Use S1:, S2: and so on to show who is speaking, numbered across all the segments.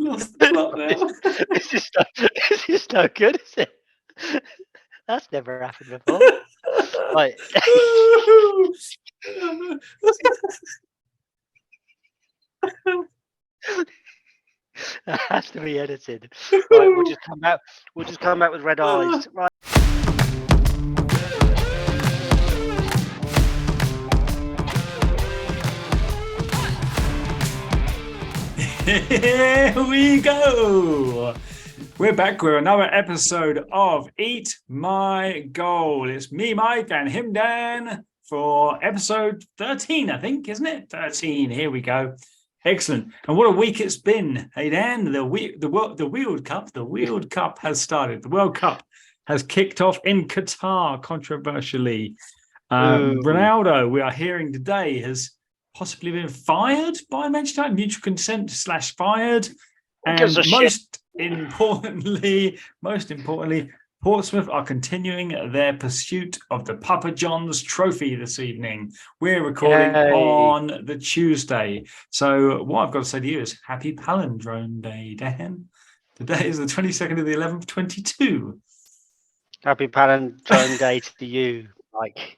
S1: Lost the plot now.
S2: This is no good, is it? That's never happened before. Right. That has to be edited. Right, we'll just come back. We'll just come back with red eyes. Right.
S1: Here we go. We're back with another episode of Eat My Goal. It's me, Mike, and him, Dan, for episode 13, I think, isn't it? 13. Here we go. Excellent. And what a week it's been. Hey, Dan, the World Cup has started. The World Cup has kicked off in Qatar, controversially. Ronaldo, we are hearing today, has possibly been fired by Manchester United, mutual consent / fired. And most importantly, Portsmouth are continuing their pursuit of the Papa John's Trophy this evening. We're recording on the Tuesday. So what I've got to say to you is happy Palindrome Day, Dan. Today is the 22nd of the 11th, 22.
S2: Happy Palindrome Day to you, Mike.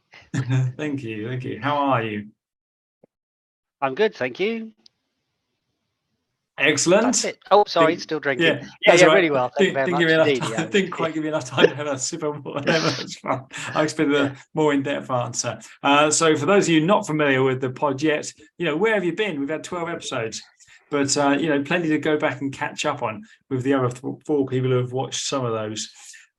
S1: Thank you. How are you?
S2: I'm good, thank you.
S1: Excellent.
S2: Oh, sorry, still drinking.
S1: Yeah,
S2: right. Really well. Thank you very much.
S1: I didn't quite give you enough time to have a sip of whatever. I expected a more in-depth answer. So for those of you not familiar with the pod yet, where have you been? We've had 12 episodes, but plenty to go back and catch up on with the other 4 people who have watched some of those.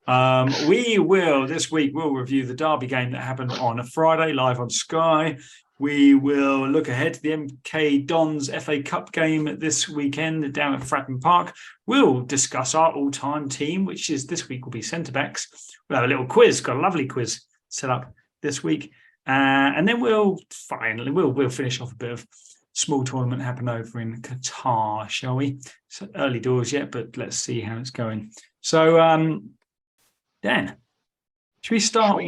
S1: This week we'll review the derby game that happened on a Friday live on Sky. We will look ahead to the MK Dons FA Cup game this weekend down at Fratton Park. We'll discuss our all-time team, which is this week will be centre-backs. We'll have a little quiz, got a lovely quiz set up this week. And then we'll finish off a bit of small tournament happened over in Qatar, shall we? It's early doors yet, but let's see how it's going. So, Dan, should we start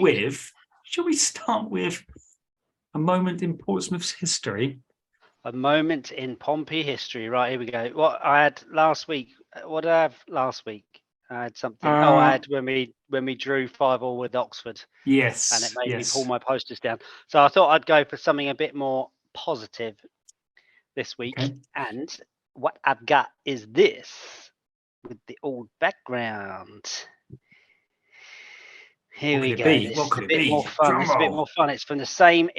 S1: with a moment in Portsmouth's history?
S2: A moment in Pompey history. Right, here we go. What I had last week. What did I have last week? I had something. I had when we drew 5-5 with Oxford.
S1: Yes.
S2: And it made me pull my posters down. So I thought I'd go for something a bit more positive this week. Okay. And what I've got is this with the old background. Here we go. It's a bit more fun. It's from the same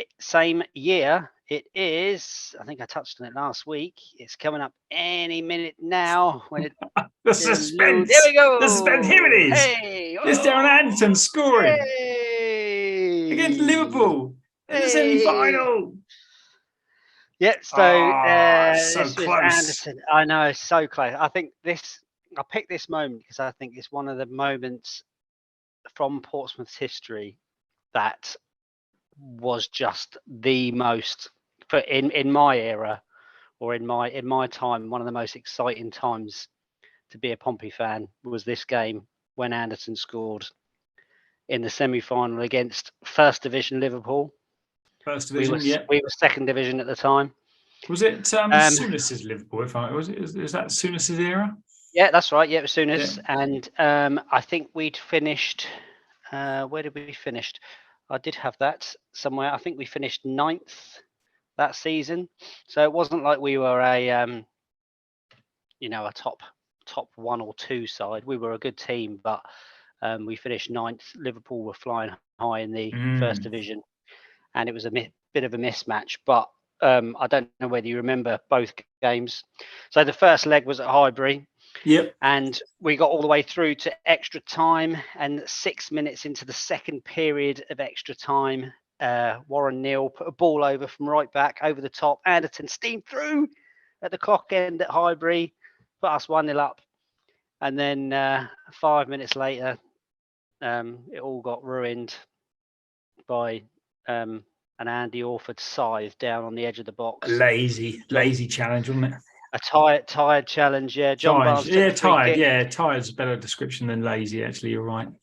S2: year. It is. I think I touched on it last week. It's coming up any minute now. When it
S1: the suspense.
S2: There we go.
S1: The suspense. Here it is.
S2: Hey,
S1: it's Darren Anderton scoring against Liverpool in the semi-final.
S2: Yeah. So
S1: so
S2: this
S1: close.
S2: Anderton. I know, so close. I picked this moment because I think it's one of the moments from Portsmouth's history that was just the most in my era or in my time, one of the most exciting times to be a Pompey fan was this game when Anderton scored in the semi-final against First Division Liverpool.
S1: First Division,
S2: we were Second Division at the time.
S1: Was it Souness's Liverpool? Is that Souness's era?
S2: Yeah, that's right. Yeah, it was Souness. Yeah. And I think we'd finished. Where did we finish? I did have that somewhere. I think we finished 9th that season. So it wasn't like we were a top 1 or 2 side. We were a good team, but we finished 9th. Liverpool were flying high in the First Division, and it was a bit of a mismatch. But I don't know whether you remember both games. So the first leg was at Highbury.
S1: Yep.
S2: And we got all the way through to extra time, and 6 minutes into the second period of extra time, Warren Neal put a ball over from right back over the top. Anderton steamed through at the clock end at Highbury, put us 1-0 up. And then 5 minutes later, it all got ruined by an Andy Orford scythe down on the edge of the box.
S1: Lazy challenge, wasn't it?
S2: A tired challenge, yeah. John Barnes.
S1: Yeah, tired. Yeah, tired's a better description than lazy. Actually, you're right. And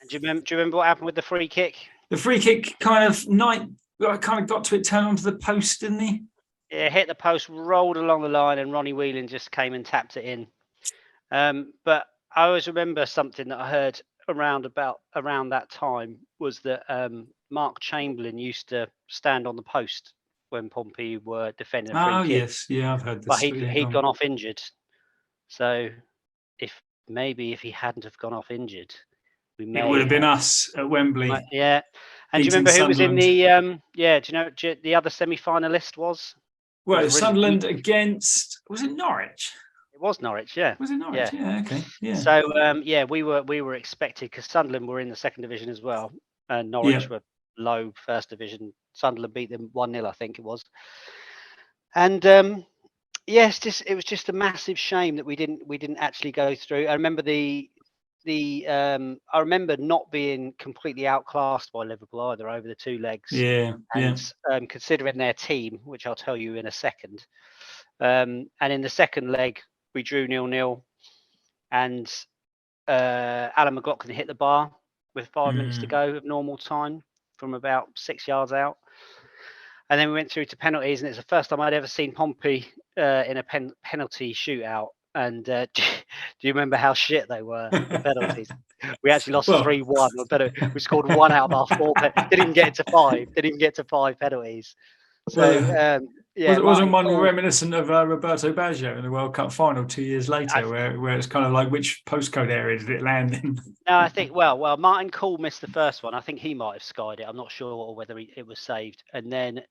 S2: do you remember what happened with the free kick?
S1: The free kick kind of got to it, turned onto the post, didn't he?
S2: Yeah, hit the post, rolled along the line, and Ronnie Whelan just came and tapped it in. But I always remember something that I heard around that time was that Mark Chamberlain used to stand on the post when Pompey were defending a free
S1: Oh,
S2: kick,
S1: yes. Yeah, I've heard
S2: but
S1: this. Yeah,
S2: he'd gone off injured. So if he hadn't have gone off injured, we
S1: it would
S2: may
S1: have been
S2: have.
S1: us at Wembley
S2: Yeah. And do you
S1: beating
S2: remember who was in
S1: Sunderland.
S2: the do you know the other semi-finalist was? It
S1: Well,
S2: was a really
S1: Sunderland
S2: weak.
S1: against, was it Norwich?
S2: It was Norwich, yeah.
S1: Was it Norwich?
S2: Yeah.
S1: Yeah, okay. Yeah.
S2: So we were expected, because Sunderland were in the second division as well, and
S1: Yeah.
S2: Norwich were low first division. Sunderland beat them 1-0, I think it was. And yes, it was just a massive shame that we didn't actually go through. I remember I remember not being completely outclassed by Liverpool either over the two legs.
S1: Yeah. Yeah.
S2: And considering their team, which I'll tell you in a second. And in the second leg, we drew 0-0, and Alan McLaughlin hit the bar with 5 minutes to go of normal time from about 6 yards out. And then we went through to penalties, and it's the first time I'd ever seen Pompey in a penalty shootout. And do you remember how shit they were, the penalties? We actually lost 3-1. We scored 1 out of our 4. Didn't even get to 5. Didn't even get to 5 penalties. So
S1: wasn't one reminiscent of Roberto Baggio in the World Cup final 2 years later, where it's kind of like, which postcode area did it land in?
S2: No, I think well, Martin Cool missed the first one. I think he might have skied it. I'm not sure, or whether it was saved. And then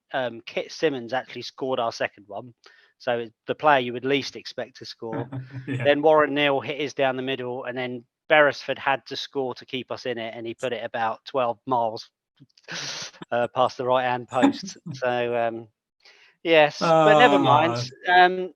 S2: Kit Simmons actually scored our second one. So the player you would least expect to score.
S1: Yeah.
S2: Then Warren Neal hit his down the middle, and then Beresford had to score to keep us in it, and he put it about 12 miles past the right-hand post. So yes, but never mind. And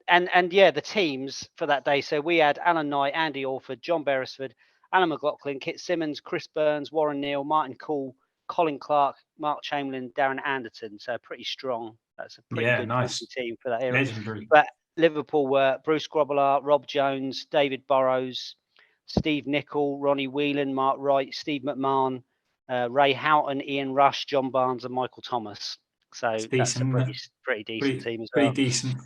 S2: the teams for that day. So we had Alan Knight, Andy Alford, John Beresford, Alan McLaughlin, Kit Simmons, Chris Burns, Warren Neal, Martin Cool, Colin Clark, Mark Chamberlain, Darren Anderton. So pretty strong. That's a pretty good
S1: nice
S2: team for that era.
S1: Legendary.
S2: But Liverpool were Bruce Grobbelaar, Rob Jones, David Burrows, Steve Nicol, Ronnie Whelan, Mark Wright, Steve McMahon, Ray Houghton, Ian Rush, John Barnes, and Michael Thomas. So that's a pretty decent team as well.
S1: Pretty decent.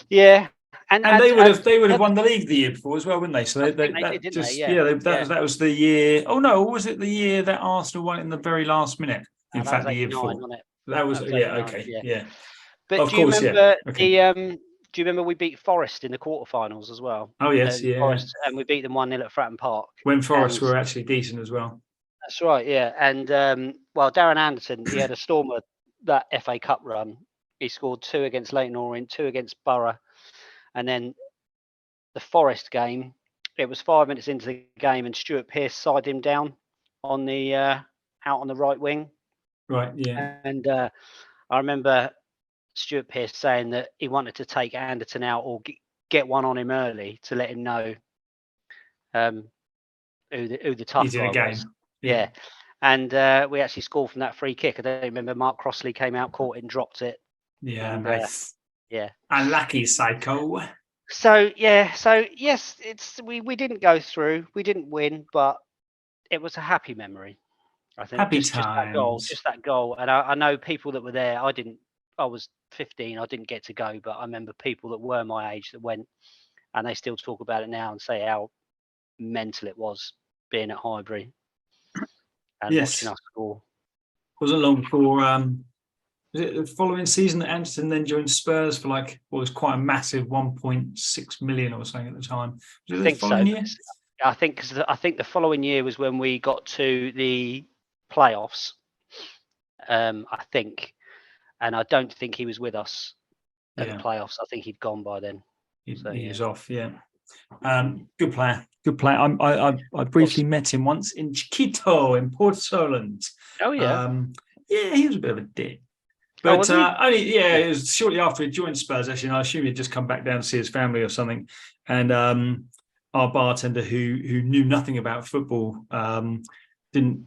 S2: Yeah.
S1: And they would have won the league the year before as well, wouldn't they? So that was the year. Oh no, was it the year that Arsenal won in the very last minute? In fact, the year before. That was okay. Yeah.
S2: But
S1: of
S2: do you
S1: course,
S2: remember
S1: okay.
S2: Do you remember we beat Forest in the quarterfinals as well?
S1: Oh yes, yeah.
S2: Forest, and we beat them 1-0 at Fratton Park.
S1: When Forest were actually decent as well.
S2: That's right, yeah. And Darren Anderton, he had a stormer that FA Cup run. He scored 2 against Leyton Orient, 2 against Borough, and then the Forest game. It was 5 minutes into the game, and Stuart Pearce sided him down on the out on the right wing.
S1: Right, yeah.
S2: And I remember Stuart Pearce saying that he wanted to take Anderton out or get one on him early to let him know who the tough guy was. Yeah. And we actually scored from that free kick. I don't remember. Mark Crossley came out, caught it, and dropped it.
S1: Yeah,
S2: and,
S1: nice.
S2: Yeah.
S1: Unlucky psycho.
S2: So yes, we didn't go through. We didn't win, but it was a happy memory. I think
S1: happy
S2: just that goal. And I know people that were there. I was 15. I didn't get to go, but I remember people that were my age that went, and they still talk about it now and say how mental it was being at Highbury and watching us score.
S1: Wasn't long before. Was it the following season that Anderton then joined Spurs for what was quite a massive 1.6 million or something at the time? Was it the following year?
S2: I think the following year was when we got to the playoffs. I think, and I don't think he was with us at the playoffs. I think he'd gone by then.
S1: He was off. Yeah. Good player. I briefly met him once in Chiquito in Port Solent.
S2: Oh yeah.
S1: He was a bit of a dick. But it was shortly after he joined Spurs, actually, and I assume he'd just come back down to see his family or something. And our bartender, who knew nothing about football, didn't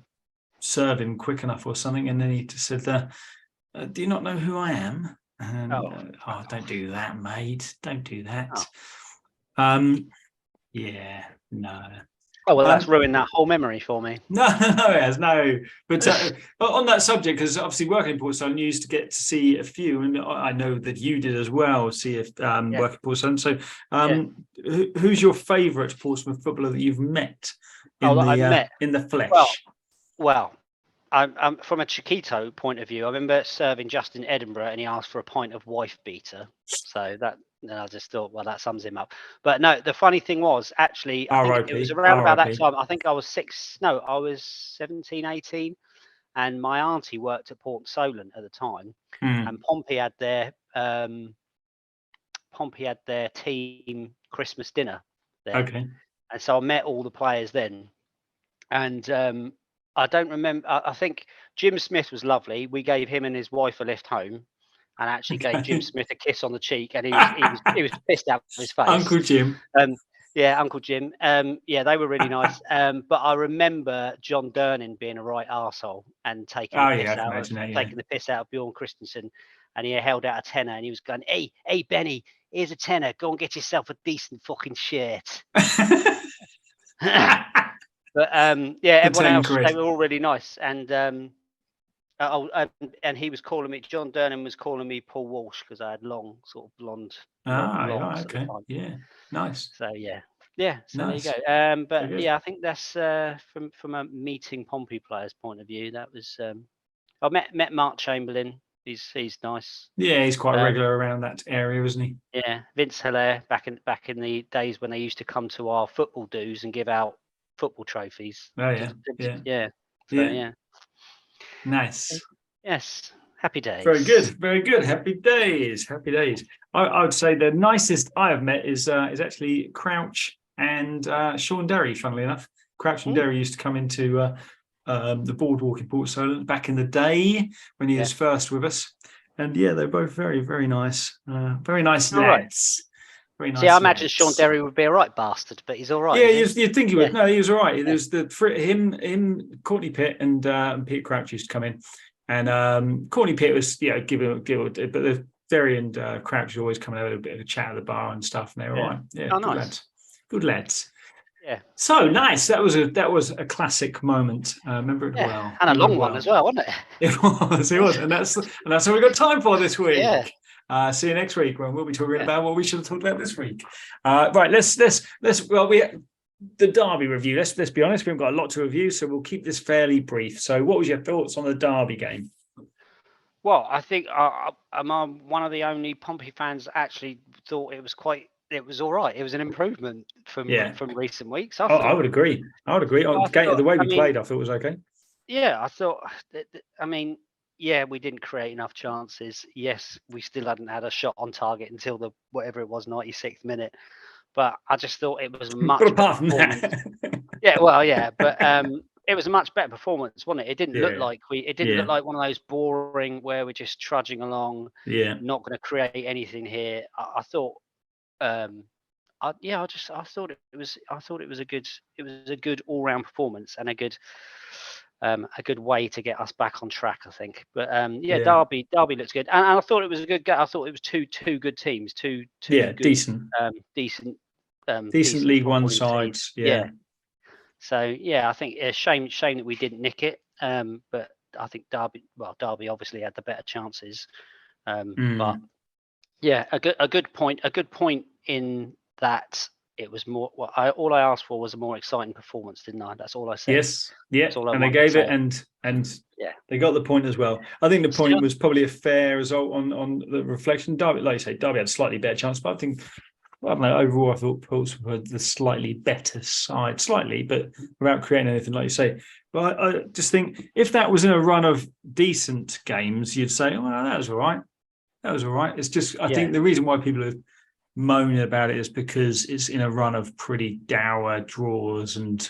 S1: serve him quick enough or something, and then he just said, "Do you not know who I am?" And don't do that, mate. Don't do that.
S2: Oh.
S1: No.
S2: Oh well, that's ruined that whole memory for me.
S1: No, it has no. But on that subject, because obviously working in Portsmouth, I used to get to see a few, and I know that you did as well. See if working in Portsmouth. So, who's your favourite Portsmouth footballer that you've met in the flesh?
S2: Well, I'm from a Chiquito point of view. I remember serving just in Edinburgh, and he asked for a pint of wife beater. So that. And I just thought, well, that sums him up. But no, the funny thing was, actually, I think it was around about that time. I think I was 17, 18. And my auntie worked at Port Solent at the time. And Pompey had their team Christmas dinner there.
S1: Okay.
S2: And so I met all the players then. And I don't remember. I think Jim Smith was lovely. We gave him and his wife a lift home. And actually gave Jim Smith a kiss on the cheek, and he was pissed out of his face.
S1: Uncle Jim.
S2: Yeah, Uncle Jim. Yeah, they were really nice. But I remember John Durnin being a right arsehole and taking the piss out of Bjorn Christensen, and he held out a tenner, and he was going, "Hey, Benny, here's a tenner. Go and get yourself a decent fucking shirt." But everyone else, they were all really nice, and and he was calling me, John Durnan was calling me Paul Walsh because I had long, sort of blonde.
S1: Okay. Yeah. Nice.
S2: So So nice. There you go. But I think that's from a meeting Pompey players' point of view. That was I met Mark Chamberlain. He's nice.
S1: Yeah, he's quite regular around that area, isn't he?
S2: Yeah, Vince Hilaire back in the days when they used to come to our football dues and give out football trophies.
S1: Oh yeah.
S2: So,
S1: nice.
S2: Yes. Happy days.
S1: Very good. Very good. Happy days. Happy days. I would say the nicest I have met is actually Crouch and Sean Derry, funnily enough. Crouch and Derry used to come into the boardwalk in Port Solent back in the day when he was first with us. And they're both very, very nice. Very nice lads. Very nice.
S2: See, I imagine Sean Derry would be a right bastard, but he's all right.
S1: Yeah, you'd think he would. No, he was all right. There's him, Courtney Pitt, and Pete Crouch used to come in, and Courtney Pitt was give it, but the Derry and Crouch was always coming over a bit of a chat at the bar and stuff, and they were all right. Yeah, good lads.
S2: Yeah.
S1: So nice. That was a classic moment. Remember it well,
S2: and a long one as well, wasn't it?
S1: It was, and that's what we've got time for this week. Yeah. See you next week when we'll be talking about what we should have talked about this week. Right, let's the Derby review. Let's be honest, we haven't got a lot to review, so we'll keep this fairly brief. So, what was your thoughts on the Derby game?
S2: Well, I think I'm one of the only Pompey fans that actually thought it was all right. It was an improvement from recent weeks.
S1: I would agree. The way we played, I thought it was okay.
S2: Yeah, I thought. I mean. Yeah, we didn't create enough chances. Yes, we still hadn't had a shot on target until the 96th minute. But I just thought it was much. But apart from that, but it was a much better performance, wasn't it? It didn't look like look like one of those boring where we're just trudging along. Yeah, not going to create anything here. I thought. I thought it was a good all-round performance and a good way to get us back on track, I think. But Derby looks good, and I thought it was a good game. I thought it was two good teams, two good, decent
S1: League One sides. Yeah.
S2: So I think it's shame that we didn't nick it. But I think Derby obviously had the better chances. But a good point in that. It was more. All I asked for was a more exciting performance, didn't I? That's all I said.
S1: Yes, and they gave it, and they got the point as well. I think the point was probably a fair result on the reflection. Derby, like you say, Derby had a slightly better chance, but I don't know. Overall, I thought Portsmouth were the slightly better side, but without creating anything, like you say. But I just think if that was in a run of decent games, you'd say, "Oh, well, that was all right. That was all right." It's just I think the reason why people are moaning about it is because it's in a run of pretty dour draws and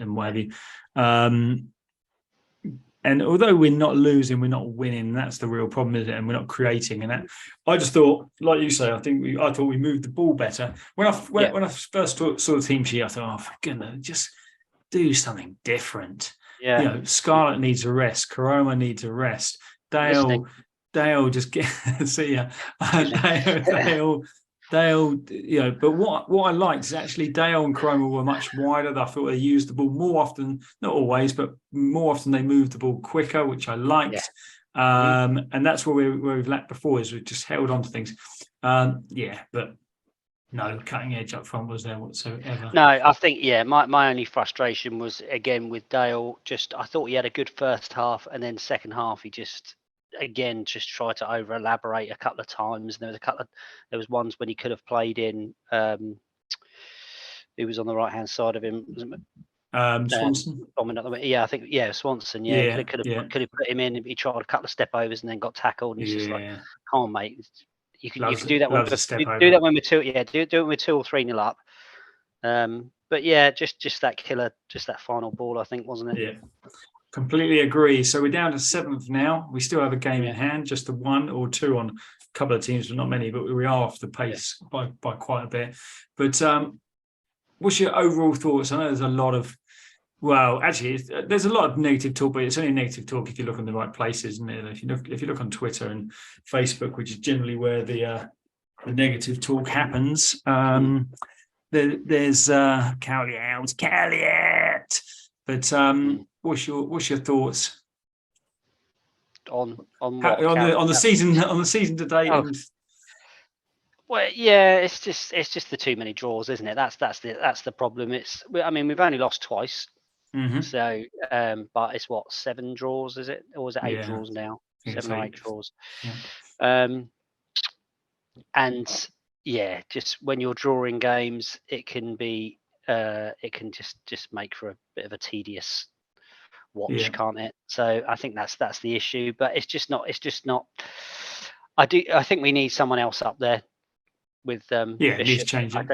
S1: what have you. And although we're not losing, we're not winning. That's the real problem, isn't it? And we're not creating. And that, I just thought, like you say, I thought we moved the ball better. When I first saw the team sheet, I thought, oh, for goodness, just do something different. Yeah. Scarlett needs a rest. Karoma needs a rest. Dale just get see ya. Dale, but what I liked is actually Dale and Cromer were much wider. I thought they used the ball more often, not always, but more often they moved the ball quicker, which I liked. Yeah. And that's where we've lacked before, is we've just held on to things. But no cutting edge up front was there whatsoever.
S2: No, I think, my only frustration was, again, with Dale. I thought he had a good first half, and then second half he just tried to over elaborate a couple of times. And there was ones when he could have played in. Who was on the right hand side of him?
S1: Swanson.
S2: I think Swanson. Yeah, could have put him in. He tried a couple of step overs and then got tackled. And he's just like, come on, mate. You can do that when we're two. Yeah, do it when we're 2 or 3-0 up. But yeah, just that killer, just that final ball, I think, wasn't it?
S1: Yeah. Completely agree. So we're down to 7th now. We still have a game in hand, just the 1 or 2 on a couple of teams, but not many. But we are off the pace by quite a bit. But what's your overall thoughts? I know there's a lot of, there's a lot of negative talk, but it's only negative talk if you look in the right places, isn't it? If you look on Twitter and Facebook, which is generally where the negative talk happens, there's Cowley out. But what's your thoughts
S2: on
S1: the season to date?
S2: Oh. Well, yeah, it's just the too many draws, isn't it? That's the problem. We've only lost twice, so but it's 7 draws, is it, or is it 8 draws now? 7 or 8 draws. And just when you're drawing games, it can be it can just make for a bit of a tedious watch, can't it? So I think that's the issue. But it's just not. I think we need someone else up there with Bishop.
S1: It needs changing.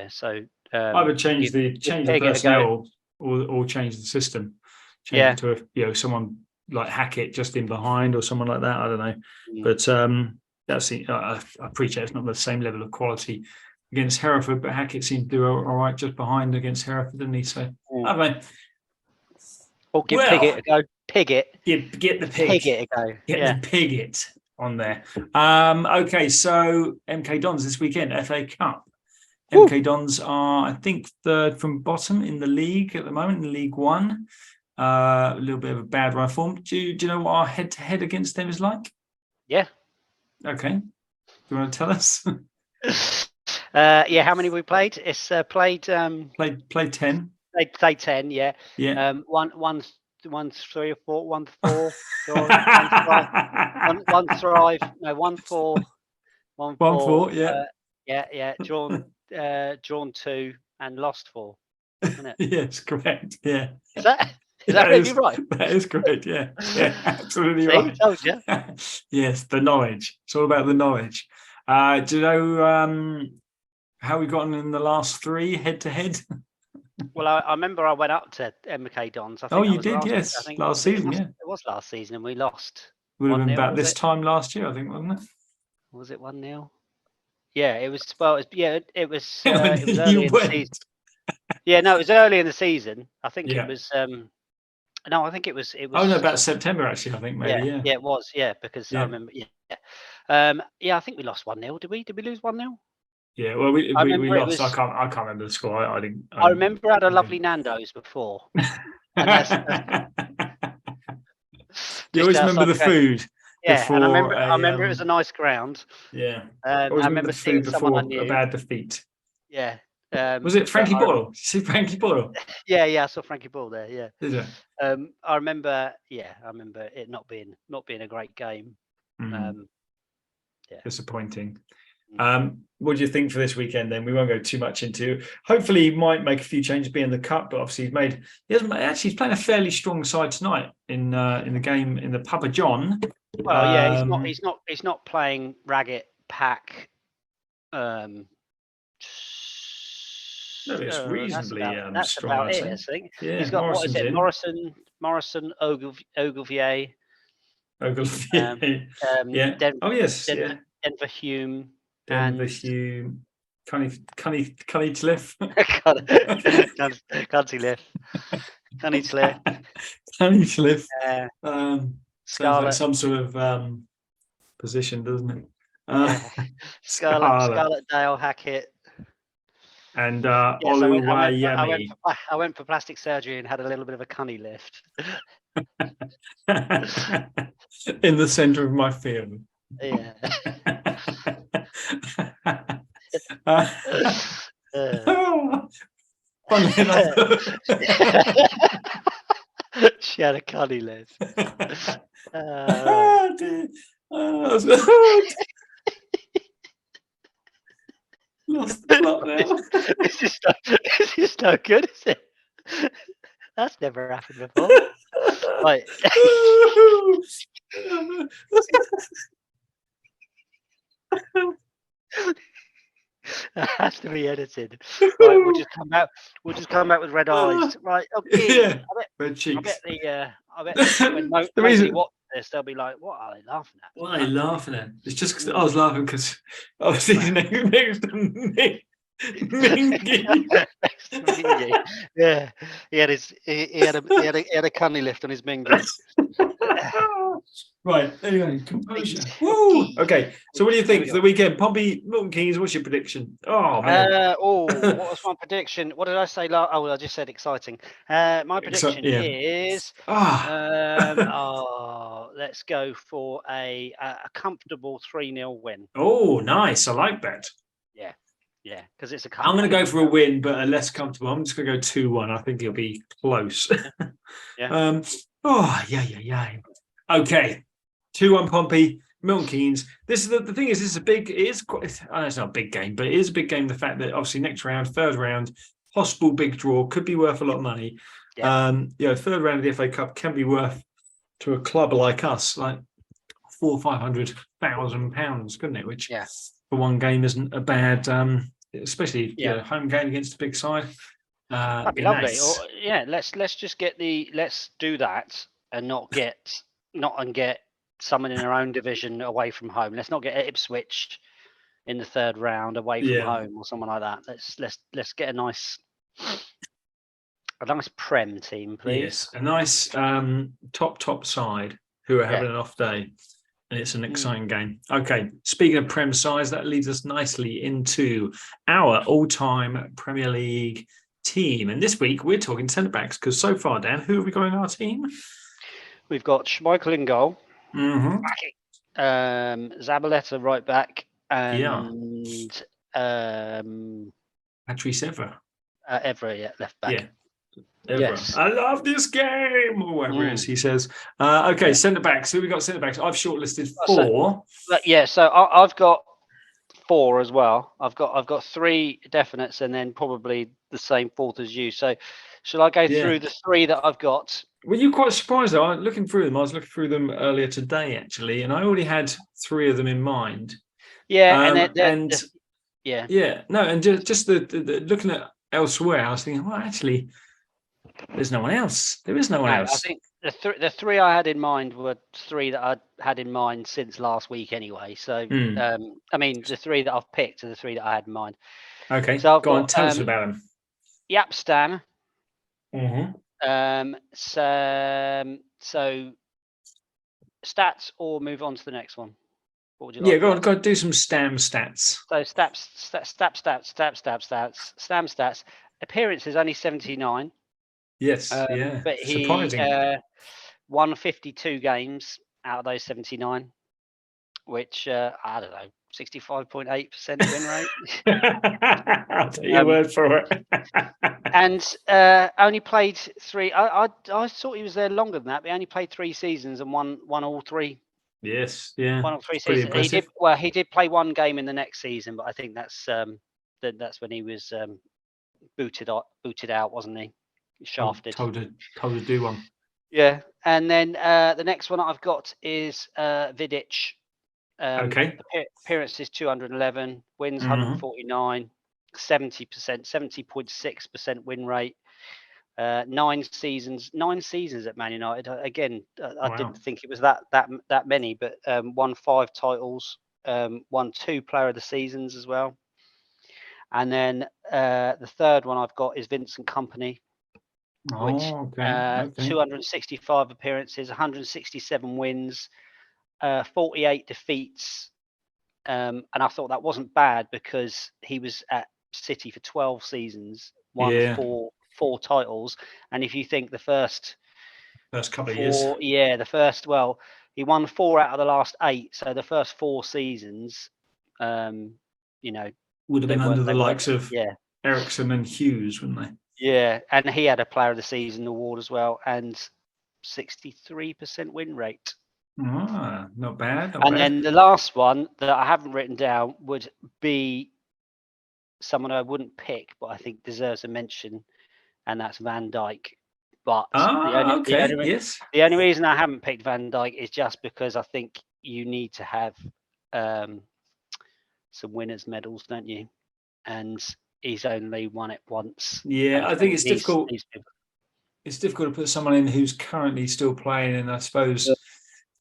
S2: So
S1: either change the personnel or change the system. Change it to someone like Hackett just in behind or someone like that. I don't know, but I appreciate it's not the same level of quality against Hereford, but Hackett seemed to do all right just behind against Hereford, didn't he? So I don't know.
S2: Or give Piggott a go. Piggott.
S1: Get the pig.
S2: Piggott a go.
S1: Get the Piggott on there. Okay, so MK Dons this weekend, FA Cup. Woo. MK Dons are, I think, 3rd from bottom in the league at the moment, in League One. A little bit of a bad run form. Do you know what our head-to-head against them is like?
S2: Yeah.
S1: Okay. Do you want to tell us?
S2: How many we played? It's played 10.
S1: Played 10.
S2: Played 10, yeah.
S1: Yeah.
S2: 1 3 or 4, 1 4, 1 thrive. No, 1 4. 1 4, yeah. Drawn 2 and lost 4. Isn't it?
S1: Yes, correct. Yeah.
S2: Is that really right?
S1: That is correct. Yeah, absolutely right.
S2: Told you.
S1: Yes, the knowledge. It's all about the knowledge. Do you know how we got on in the last 3 head-to-head?
S2: Well, I remember I went up to MK Dons. I think
S1: you did, yes. Last season,
S2: It was last season, and we lost.
S1: Would have been about this time last year, I think, wasn't it?
S2: Was it 1-0? Yeah, it was. Well, it was early in the season. Yeah, no, it was early in the season. I think it was. No, I think it was.
S1: Oh no, about September actually. I think maybe. Yeah,
S2: it was. Yeah, because I remember. I think we lost 1-0. Did we lose 1-0?
S1: Yeah, well, we lost. I can't remember the score. I didn't.
S2: I remember I had a lovely Nando's before.
S1: And you always remember the food.
S2: Yeah, and I remember it was a nice ground.
S1: Yeah,
S2: I remember seeing someone I knew.
S1: A bad defeat.
S2: Yeah.
S1: Was it Frankie Boyle? Did you see Frankie Boyle?
S2: Yeah, I saw Frankie Boyle there. Yeah.
S1: Did you?
S2: I remember it not being a great game.
S1: Disappointing. What do you think for this weekend? Then we won't go too much into. Hopefully, he might make a few changes, be in the cup. But obviously, he's playing a fairly strong side tonight in the game in the Papa John.
S2: Well, he's not playing Raggett, Pack.
S1: No, it's reasonably
S2: that's
S1: strong.
S2: About it, I think.
S1: Yeah,
S2: he's got Morrison, Ogilvie. Denver Hume.
S1: Hume. Cunny Cliff. Cunny Cliff. Sounds like some sort of position, doesn't it?
S2: Scarlett Dale, Hackett.
S1: And
S2: Yes,
S1: Oluwayemi.
S2: I went for plastic surgery and had a little bit of a cunny lift.
S1: In the centre of my field.
S2: Yeah.
S1: Funnily enough.
S2: She had a cunny lift.
S1: Lost the plot now.
S2: This is no good, is it? That's never happened before. Right. That has to be edited. Right, we'll just come back with red eyes. Right, okay.
S1: Yeah, red cheeks.
S2: I bet when nobody watches this, they'll be like, "What are they laughing at?"
S1: What are they laughing at? It's just because I was laughing because I was sitting next to me. Mingy.
S2: Yeah, he had a cunny lift on his Mingy.
S1: Right, anyway, composure. Woo! Okay, so what do you think for the weekend? Pompey, Milton Keynes, what's your prediction? Oh, man.
S2: What was my prediction? What did I say? I just said exciting. My prediction is let's go for a comfortable 3-0 win.
S1: Oh, nice. I like that.
S2: Yeah, because it's a
S1: I'm going to go for a win, but a less comfortable. I'm just going to go 2-1. I think it'll be close.
S2: Yeah.
S1: Yeah. Okay. 2-1 Pompey, Milton Keynes. This is the thing is, this is a big, it's not a big game, but it is a big game. The fact that obviously next round, third round, possible big draw, could be worth a lot of money.
S2: Yeah.
S1: Third round of the FA Cup can be worth to a club like us, like £400,000-500,000, couldn't it? Which for one game isn't a bad, especially home game against a big side.
S2: That'd be lovely.
S1: Nice.
S2: Let's do that and not get someone in our own division away from home. Let's not get Ipswich in the third round away from home or someone like that. Let's get a nice prem team, please.
S1: Yes, a nice top side who are having an off day, and it's an exciting game. Okay, speaking of prem sides, that leads us nicely into our all-time Premier League team. And this week we're talking centre backs because so far, Dan, who have we got in our team?
S2: We've got Schmeichel in goal.
S1: Mm-hmm.
S2: Zabaleta right back, and
S1: Patrice Evra.
S2: Evra, left back.
S1: Yeah. Evra. Yes. I love this game, or whatever it is he says. Okay, centre backs. Who we got centre backs? I've shortlisted 4.
S2: So I've got 4 as well. I've got 3 definites and then probably the same 4th as you. So shall I go through the 3 that I've got?
S1: Were you quite surprised though? I was looking through them earlier today actually, and I already had 3 of them in mind.
S2: And
S1: just the looking at elsewhere, I was thinking, well, actually, there's no one else. There is no one else.
S2: I think the 3 I had in mind were 3 that I had in mind since last week anyway. So I mean, the 3 that I've picked are the 3 that I had in mind.
S1: Okay, so go on, tell us about them.
S2: Yapstam.
S1: Mm-hmm.
S2: So stats or move on to the next one. What would you like?
S1: Go on, do some Stam stats.
S2: So Stam stats. Appearances only 79.
S1: Yes,
S2: but he
S1: surprising.
S2: Won 52 games out of those 79, which I don't know, 65.8% win rate.
S1: I'll take your word for it.
S2: And only played 3. I thought he was there longer than that, but he only played 3 seasons and won all 3.
S1: Yes, yeah.
S2: Won all 3 seasons. He did play 1 game in the next season, but I think that's when he was booted out, wasn't he? Shafted.
S1: Told to do one.
S2: Yeah, and then the next one I've got is Vidic. Appearances 211, wins 149, 70.6% win rate. 9 seasons at Man United. Again, I didn't think it was that many, but won 5 titles, won 2 Player of the Seasons as well. And then the third one I've got is Vincent Kompany, which 265 appearances, 167 wins, 48 defeats, and I thought that wasn't bad because he was at City for 12 seasons, won
S1: Yeah.
S2: four titles, and if you think the first
S1: couple of years,
S2: he won 4 out of the last 8, so the first 4 seasons, you know,
S1: would have been under the likes of
S2: yeah,
S1: Ericsson and Hughes, wouldn't they?
S2: Yeah, and he had a Player of the Season award as well, and 63% win rate.
S1: Ah, not bad.
S2: And then the last one that I haven't written down would be someone I wouldn't pick, but I think deserves a mention, and that's Van Dijk. But
S1: yes.
S2: The only reason I haven't picked Van Dijk is just because I think you need to have some winners' medals, don't you? And he's only won it once.
S1: Yeah, I think it's difficult. It's difficult to put someone in who's currently still playing, and I suppose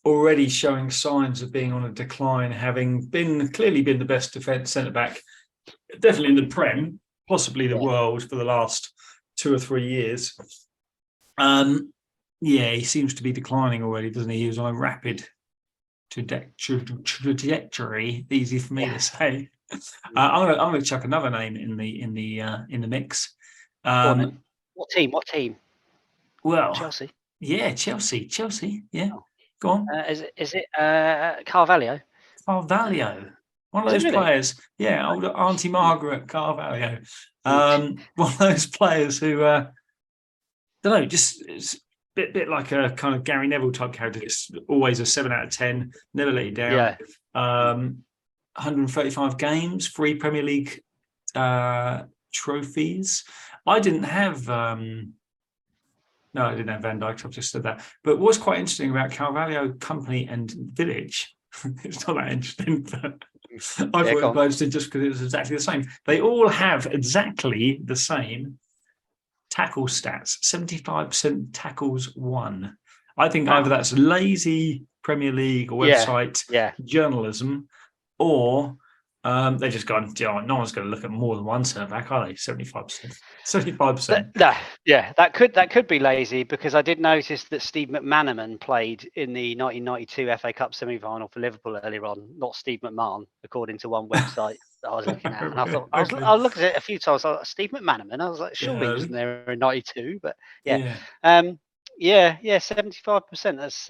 S1: already showing signs of being on a decline, having clearly been the best defence centre back, definitely in the Prem, possibly the world for the last 2 or 3 years. Yeah, he seems to be declining already, doesn't he? He was on a rapid trajectory. Easy for me to say. I'm going to chuck another name in the mix.
S2: What team?
S1: Well,
S2: Chelsea.
S1: Yeah, Chelsea. Yeah, go on.
S2: Is it Carvalho?
S1: Carvalho, one of those players. Yeah, old Auntie Margaret Carvalho. One of those players who, don't know, just it's a bit like a kind of Gary Neville type character. It's always a 7 out of 10, never let you down.
S2: Yeah.
S1: 135 games, 3 Premier League trophies. I didn't have. No, I didn't have Van Dijk. I've just said that. But what's quite interesting about Carvalho, Company, and Village, it's not that interesting, but I thought it was interesting just because it was exactly the same. They all have exactly the same tackle stats, 75% tackles won. I think either that's lazy Premier League or website journalism, or they just gone, no one's going to look at more than one centre back, are they? 75%. 75%.
S2: That could be lazy, because I did notice that Steve McManaman played in the 1992 FA Cup semi-final for Liverpool earlier on, not Steve McMahon, according to one website that I was looking at. And I thought, I looked at it a few times. I was like, Steve McManaman. I was like, surely he wasn't there in '92, but 75%. That's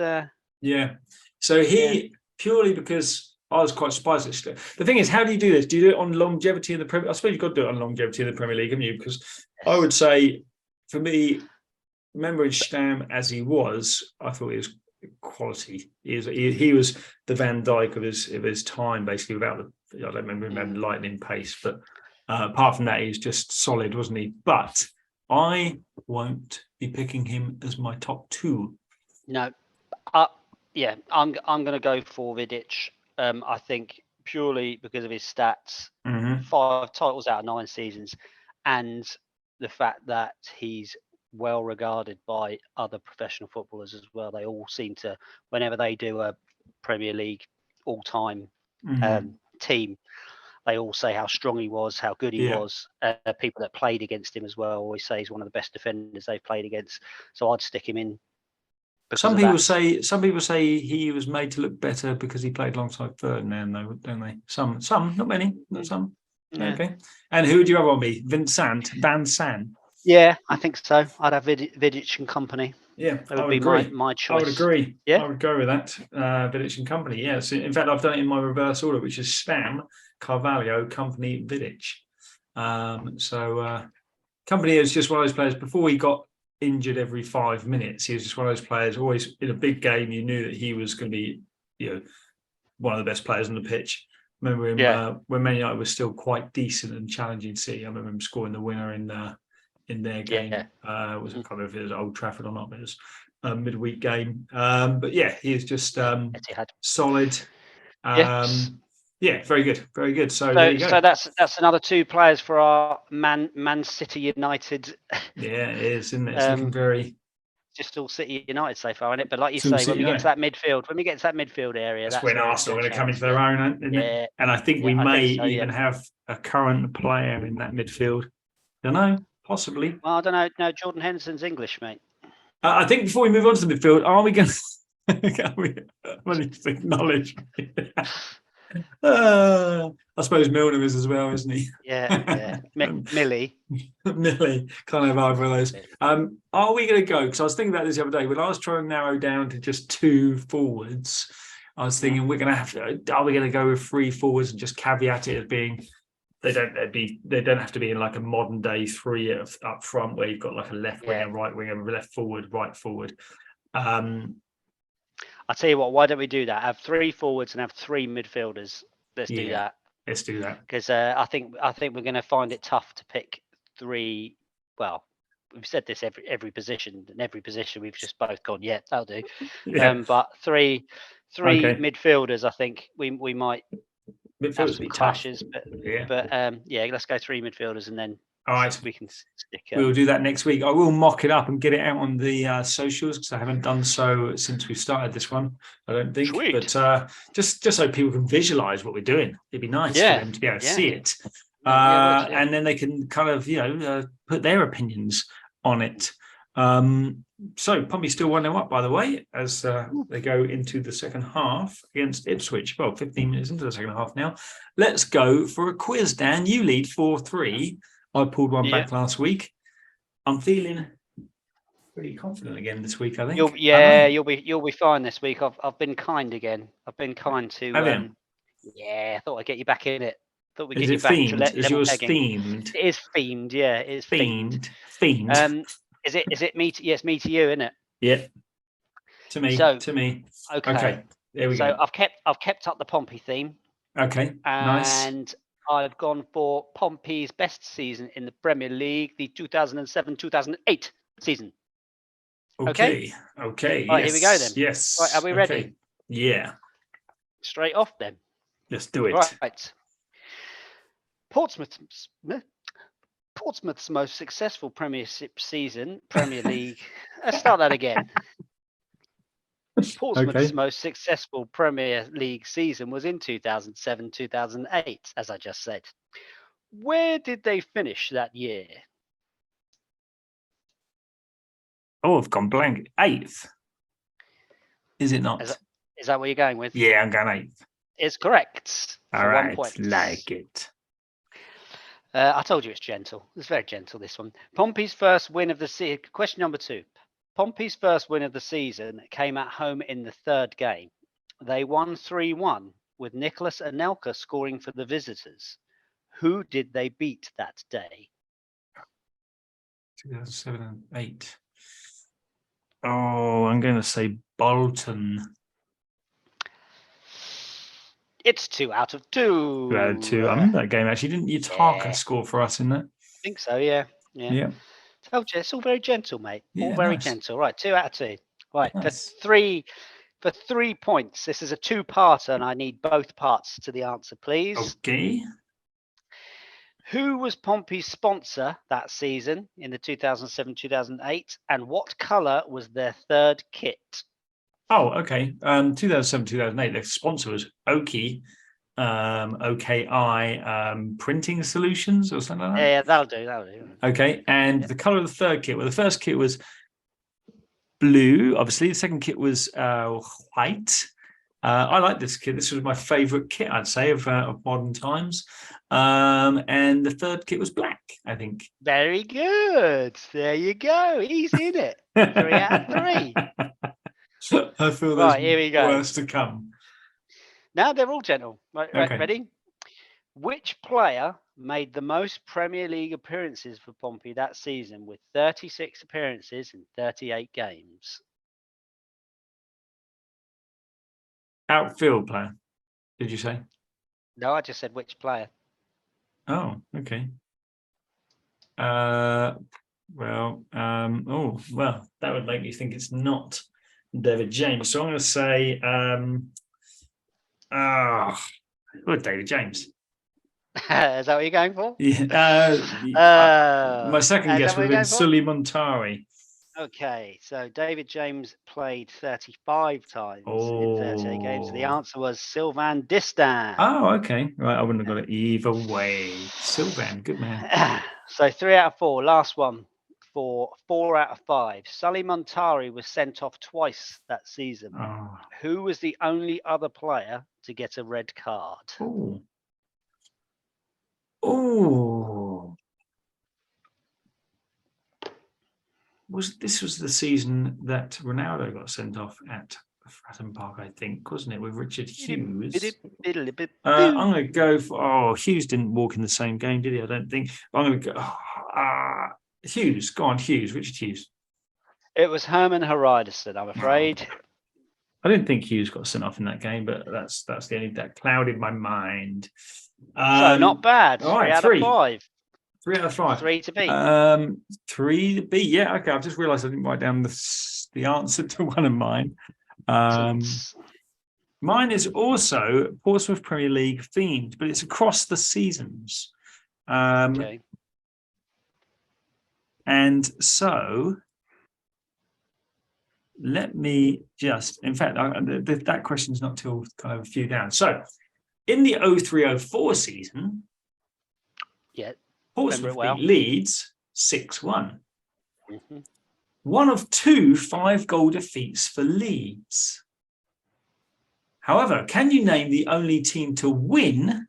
S1: So he purely because I was quite surprised. The thing is, how do you do this? Do you do it on longevity in the Premier? I suppose you've got to do it on longevity in the Premier League, haven't you? Because I would say, for me, remembering Stam as he was, I thought he was quality. He was the Van Dijk of his time, basically. Without I don't remember him having lightning pace, but apart from that, he's just solid, wasn't he? But I won't be picking him as my top 2.
S2: No, I'm going to go for Vidic. I think purely because of his stats, 5 titles out of 9 seasons, and the fact that he's well regarded by other professional footballers as well. They all seem to, whenever they do a Premier League all-time team, they all say how strong he was, how good he was. People that played against him as well always say he's one of the best defenders they've played against. So I'd stick him in. Some people
S1: say he was made to look better because he played alongside Ferdinand, though, don't they? Some, not many, not some. Yeah. Okay. And who would you have on me? Van Sant?
S2: Yeah, I think so. I'd have Vidic and Company.
S1: Yeah,
S2: that would be my choice.
S1: I would agree.
S2: Yeah,
S1: I would go with that. Vidic and Company. Yeah. So in fact, I've done it in my reverse order, which is Stam, Carvalho, Company, Vidic. Company is just one of those players. Before he got injured every 5 minutes, he was just one of those players. Always in a big game, you knew that he was going to be, one of the best players on the pitch. Remember him when Man United was still quite decent and challenging City. I remember him scoring the winner in their game. It wasn't kind of if it was Old Trafford or not, but it was a midweek game. But yeah, he is just solid. Very good. So there you go.
S2: So that's another 2 players for our Man City United.
S1: Yeah, it is, isn't it? It's looking very.
S2: Just all City United so far, isn't it? But like you say, when we get to that midfield area,
S1: that's when Arsenal are going to come into their own, isn't it? And I think we may even have a current player in that midfield. Don't know, possibly.
S2: Well, I don't know. No, Jordan Henderson's English, mate.
S1: I think before we move on to the midfield, are we going to acknowledge? I suppose Milner is as well, isn't he?
S2: Yeah. Millie.
S1: Millie, can't have either of those. Are we going to go? Because I was thinking about this the other day when I was trying to narrow down to just 2 forwards. I was thinking we're going to have to. Are we going to go with 3 forwards and just caveat it as being they don't have to be in like a modern day 3 up front where you've got like a left winger, right winger, left forward, right forward.
S2: I'll tell you what. Why don't we do that? Have 3 forwards and have 3 midfielders. Let's do that.
S1: Let's do that
S2: because I think we're going to find it tough to pick 3. Well, we've said this every position. In every position, we've just both gone. Yeah, that'll do. But three midfielders. I think we might have some clashes. But let's go 3 midfielders and then.
S1: All right,
S2: we can stick.
S1: We'll do that next week. I will mock it up and get it out on the socials because I haven't done so since we started this one. I don't think, Sweet. But just so people can visualize what we're doing, it'd be nice for them to be able to see it, and then they can kind of put their opinions on it. So Pompey still 1-0 up, by the way, as they go into the second half against Ipswich. Well, 15 minutes into the second half now. Let's go for a quiz, Dan. You lead 4-3. I pulled one back last week. I'm feeling pretty confident again this week, I think.
S2: You'll be fine this week. I've been kind again. I've been kind to. I thought I'd get you back in it. Thought we'd get you back
S1: themed? Is yours themed?
S2: It is themed. Yeah, it is themed.
S1: Themed.
S2: Is it me? It's me to you, isn't it?
S1: Yeah. To me. To me. Okay. There we go.
S2: So I've kept up the Pompey theme.
S1: Okay. Nice.
S2: And I've gone for Pompey's best season in the Premier League, the 2007-2008 season.
S1: Okay.
S2: Right, here we go then.
S1: Yes.
S2: Right, are we ready?
S1: Yeah.
S2: Straight off then.
S1: Let's do it.
S2: Right. Portsmouth's most successful Premiership season, Premier League. Let's start that again. Portsmouth's most successful Premier League season was in 2007-2008, as I just said. Where did they finish that year?
S1: Oh, I've gone blank. 8th. Is it not?
S2: Is that what you're going with?
S1: Yeah, I'm going 8th.
S2: It's correct.
S1: All right, like it.
S2: I told you it's gentle. It's very gentle, this one. Pompey's first win of the season. Question number 2. Pompey's first win of the season came at home in the 3rd game. They won 3-1, with Nicholas Anelka scoring for the visitors. Who did they beat that day?
S1: 2007 and 8. Oh, I'm going to say Bolton.
S2: It's 2 out of 2.
S1: 2 out of 2. I remember that game, actually. Didn't Utaka score for us in that?
S2: I think so, yeah. Told you, it's all very gentle, mate. All very gentle. Right, 2 out of 2. Right, nice. For 3 points. This is a 2-parter, and I need both parts to the answer, please.
S1: Okay.
S2: Who was Pompey's sponsor that season in the 2007-2008, and what colour was their 3rd kit?
S1: Oh, okay. 2007-2008. Their sponsor was Oki. OKI printing solutions or something like that.
S2: Yeah, that'll do.
S1: Okay, and the color of the 3rd kit. Well, the first kit was blue. Obviously, the second kit was white. I like this kit. This was my favorite kit, I'd say, of modern times. And the 3rd kit was black, I think.
S2: Very good. There you go. He's in it. 3 out of 3.
S1: I feel there's worse to come.
S2: No, they're all gentle. Right, ready? Which player made the most Premier League appearances for Pompey that season with 36 appearances in 38 games?
S1: Outfield player, did you say?
S2: No, I just said which player.
S1: Oh, okay. That would make me think it's not David James. So I'm going to say, David James.
S2: Is that what you're going for?
S1: Yeah. My second guess would have been Sully Montari.
S2: Okay, so David James played 35 times in 38 games. The answer was Sylvain Distin.
S1: Oh, okay. Right, I wouldn't have got it either way. Sylvain, good man.
S2: So 3 out of 4. Last one. for 4 out of 5. Sully Montari was sent off twice that season.
S1: Oh.
S2: Who was the only other player to get a red card?
S1: Oh. This was the season that Ronaldo got sent off at Fratton Park, I think, wasn't it, with Richard Hughes? I'm going to go for. Hughes didn't walk in the same game, did he? I don't think. I'm going to go. Hughes, go on, Hughes, Richard Hughes.
S2: It was Herman Hreiderson, I'm afraid.
S1: I didn't think Hughes got sent off in that game, but that's the only that clouded my mind.
S2: So not bad.
S1: All right,
S2: 3 out of 5.
S1: 3 out of 5.
S2: 3 to beat.
S1: 3 to beat. Yeah, okay. I've just realised I didn't write down the answer to one of mine. Mine is also Portsmouth Premier League themed, but it's across the seasons.
S2: Okay.
S1: And so let me just, in fact, that question's not till kind of a few down. So in the 03-04 season, Portsmouth beat Leeds 6-1.
S2: Mm-hmm.
S1: One of 2 5-goal defeats for Leeds. However, can you name the only team to win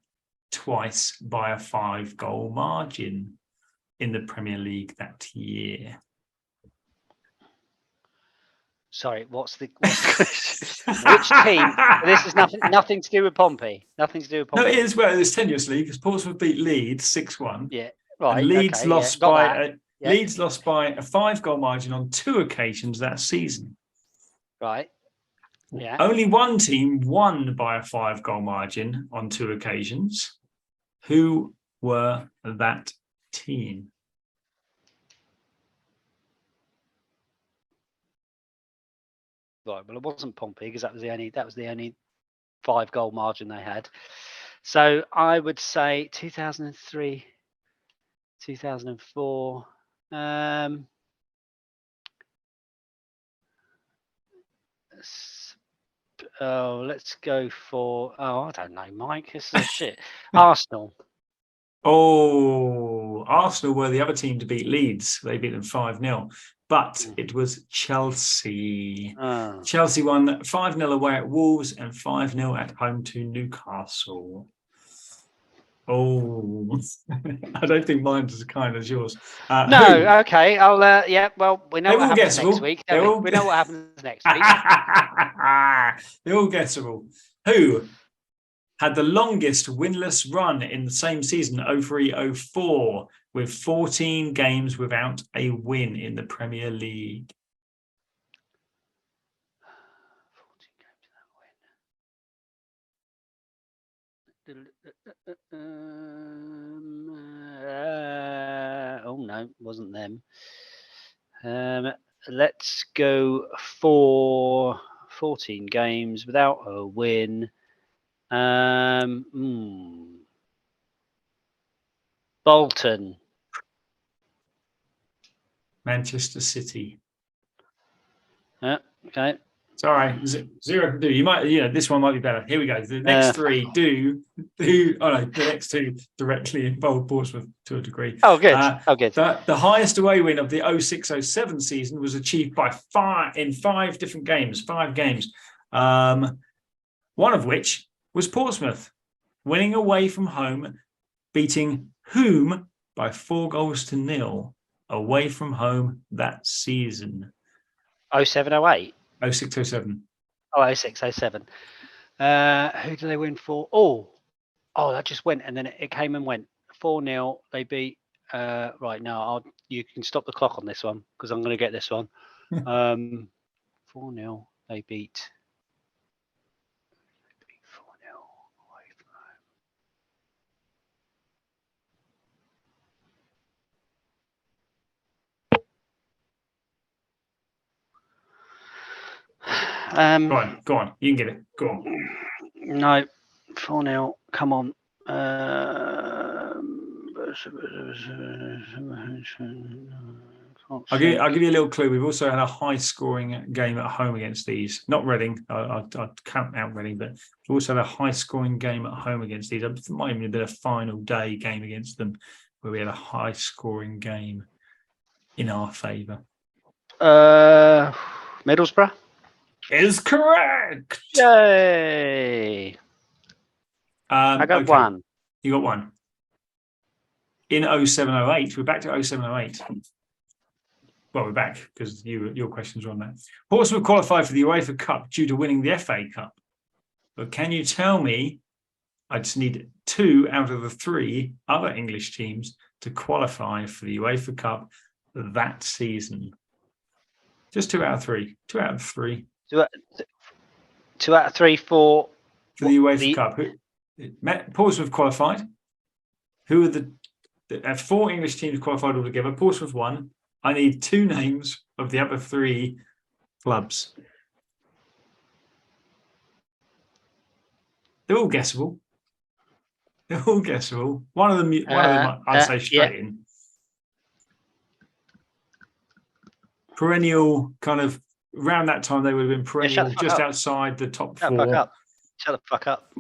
S1: twice by a 5-goal margin in the Premier League that year?
S2: Sorry, what's the question? Which team? This is nothing to do with Pompey. Nothing to do with Pompey.
S1: No, it is. Well, it's tenuously because Portsmouth beat Leeds 6-1.
S2: Yeah, right.
S1: And Leeds
S2: okay,
S1: lost
S2: yeah,
S1: by Leeds lost by a 5-goal margin on 2 occasions that season.
S2: Right. Yeah.
S1: Only one team won by a 5-goal margin on 2 occasions. Who were that team?
S2: Right. Well, it wasn't Pompey because that was the only 5-goal margin they had. So I would say 2003, 2004. Let's go for. I don't know, Mike. This is shit. Arsenal.
S1: Oh, Arsenal were the other team to beat Leeds. They beat them 5-0. But it was Chelsea. Chelsea won 5-0 away at Wolves and 5-0 at home to Newcastle. Oh, I don't think mine's as kind as yours.
S2: No, okay. I'll. Well, we know what happens next week. We know what happens next week.
S1: They're all guessable. Who had the longest winless run in the same season, 03-04, with 14 games without a win in the Premier League?
S2: 14 games without win. Oh no, wasn't them. Let's go for 14 games without a win. Bolton.
S1: Manchester City.
S2: Okay.
S1: Sorry, 0 can do. You might, this one might be better. Here we go. The next 3 do. Oh no, the next 2 directly involve Portsmouth to a degree.
S2: Oh, good. Good.
S1: The highest away win of the 06-07 season was achieved by 5 different games. 5 games. One of which was Portsmouth, winning away from home, beating whom by 4-0 away from home that season.
S2: 07-08.
S1: 06-07.
S2: Oh, 06-07. Who do they win for? Oh, that just went, and then it came and went. 4-0. They beat. Right now, you can stop the clock on this one because I'm going to get this one. 4-0. They beat. 4-0 away from home.
S1: Go on. You can get it. Go on.
S2: No, 4-0. Come on.
S1: I'll give you a little clue. We've also had a high-scoring game at home against these. Not Reading. I'd count out Reading, but we've also had a high-scoring game at home against these. It might even have been a final day game against them where we had a high-scoring game. in our favour.
S2: Middlesbrough
S1: Is correct.
S2: Yay! I got one.
S1: You got one. In 0708, we're back to 0708. Well, we're back because your questions are on that. Portsmouth qualified for the UEFA Cup due to winning the FA Cup. But can you tell me, I just need 2 out of the 3 other English teams to qualify for the UEFA Cup that season? Just 2 out of 3. 2 out of 3.
S2: 2 out of 3 for
S1: the UEFA Cup. Portsmouth qualified. Who are the 4 English teams qualified altogether? Portsmouth won. I need 2 names of the other 3 clubs. They're all guessable. One of them I'd say straight in. Perennial, kind of around that time they would have been perennial, just outside the top 4.
S2: Shut the fuck up.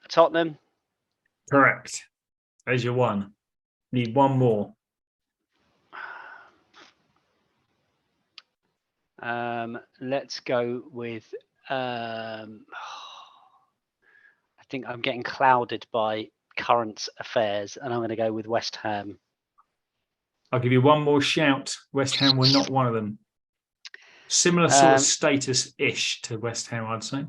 S2: Tottenham.
S1: Correct. There's your one. Need one more.
S2: Let's go with. I think I'm getting clouded by current affairs, and I'm going to go with West Ham.
S1: I'll give you one more shout. West Ham were not one of them. Similar sort of status-ish to West Ham, I'd say.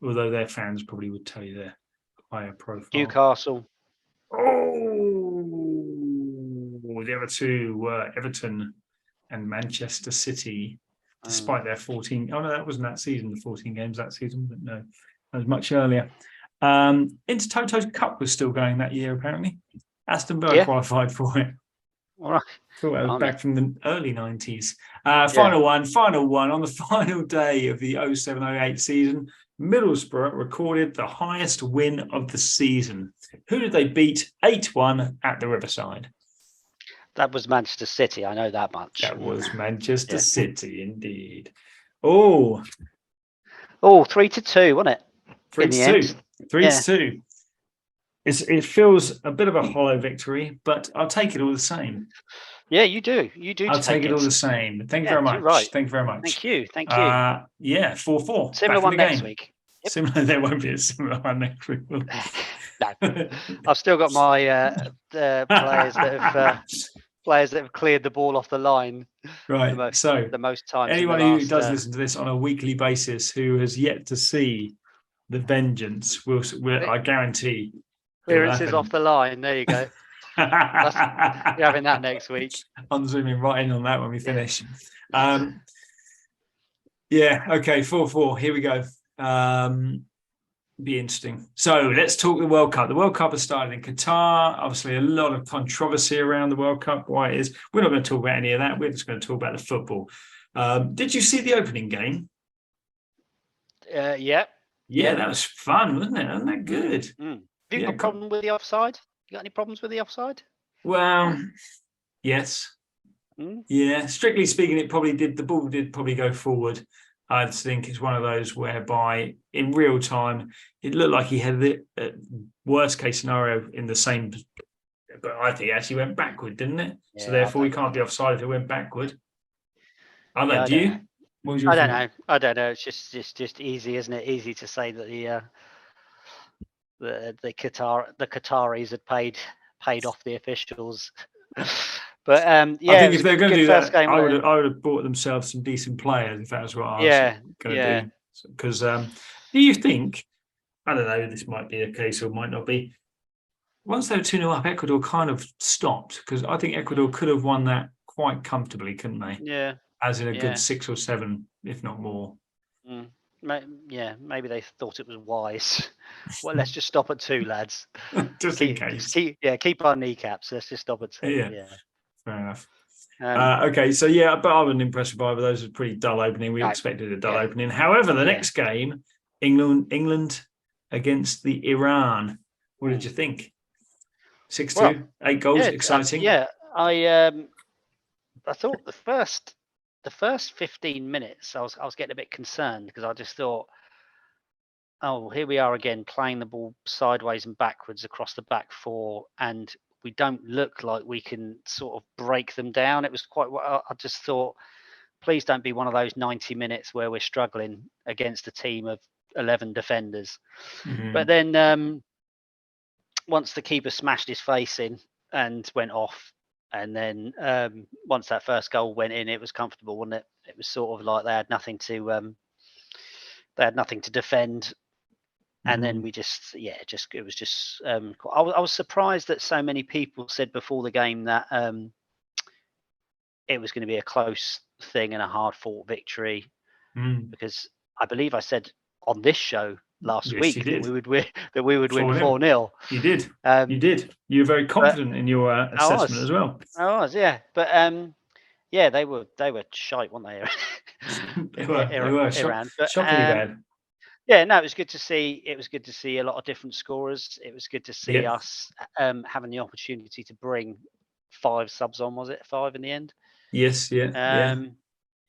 S1: Although their fans probably would tell you they're higher profile.
S2: Newcastle.
S1: Oh, the other 2 were Everton and Manchester City, despite their 14. Oh, no, that wasn't that season, the 14 games that season. But no, that was much earlier. Intertoto's Cup was still going that year, apparently. Aston Villa qualified for it.
S2: All right.
S1: Thought that was back from the early 90s. Final one. On the final day of the 07-08 season, Middlesbrough recorded the highest win of the season. Who did they beat 8-1 at the Riverside?
S2: That was Manchester City. I know that much.
S1: That was Manchester City, indeed. Oh,
S2: 3-2, wasn't it?
S1: 3-2. 3-2. It feels a bit of a hollow victory, but I'll take it all the same.
S2: Yeah, you do.
S1: I'll take it all the same. Thank you very much.
S2: Right.
S1: Thank you very much.
S2: Thank you.
S1: 4-4.
S2: Similar one next week.
S1: Yep. Similar. There won't be a similar one next week.
S2: No, I've still got my players that have cleared the ball off the line.
S1: Right.
S2: The most times.
S1: Anyone who does listen to this on a weekly basis who has yet to see the vengeance will I guarantee.
S2: Clearances off the line. There you go. You're having that next week.
S1: I'm zooming right in on that when we finish. Okay, 4-4. Here we go. Be interesting. So let's talk the World Cup. The World Cup has started in Qatar. Obviously, a lot of controversy around the World Cup. Why it is? We're not going to talk about any of that. We're just going to talk about the football. Did you see the opening game?
S2: Yeah.
S1: Yeah, that was fun, wasn't it? Wasn't that good?
S2: Have you got a problem with the offside? You got any problems with the offside?
S1: Well, yes. Yeah, strictly speaking, the ball did probably go forward. I think it's one of those whereby in real time, it looked like he had the worst case scenario in the same, but I think it actually went backward, didn't it? Yeah, so therefore, he can't be offside if it went backward. I don't know.
S2: I don't know. It's just easy, isn't it? Easy to say that the Qataris had paid off the officials. But I think
S1: if they're going to do that, I would have bought themselves some decent players if that was what I was going to do. Because do you think? I don't know. This might be a case or might not be. Once they were 2-0 up, Ecuador kind of stopped because I think Ecuador could have won that quite comfortably, couldn't they?
S2: Yeah.
S1: As in a good 6 or 7, if not more.
S2: Maybe they thought it was wise. Well, let's just stop at 2, lads.
S1: Just in case.
S2: Keep our kneecaps. Let's just stop at 2.
S1: Yeah. Fair enough. Okay, so but I wasn't impressed with either of those. It was a pretty dull opening. We expected a dull opening. However, the next game, England against the Iran. What did you think? 6-2, 8 goals, exciting.
S2: I thought the first 15 minutes, I was getting a bit concerned because I just thought, oh, here we are again playing the ball sideways and backwards across the back four, and we don't look like we can sort of break them down. It was quite. I just thought, please don't be one of those 90 minutes where we're struggling against a team of 11 defenders. But then once the keeper smashed his face in and went off, and then once that first goal went in, it was comfortable, wasn't it? It was sort of like they had nothing to defend. And then we just, it was just. I was surprised that so many people said before the game that it was going to be a close thing and a hard-fought victory, because I believe I said on this show last week that we would win 4-0.
S1: You did. You did. You were very confident in your assessment as well.
S2: I was, yeah. But yeah, they were shite, weren't they?
S1: They were shockingly bad.
S2: Yeah, no, it was good to see. It was good to see a lot of different scorers. It was good to see us having the opportunity to bring 5 subs on. Was it 5 in the end?
S1: Yes, yeah.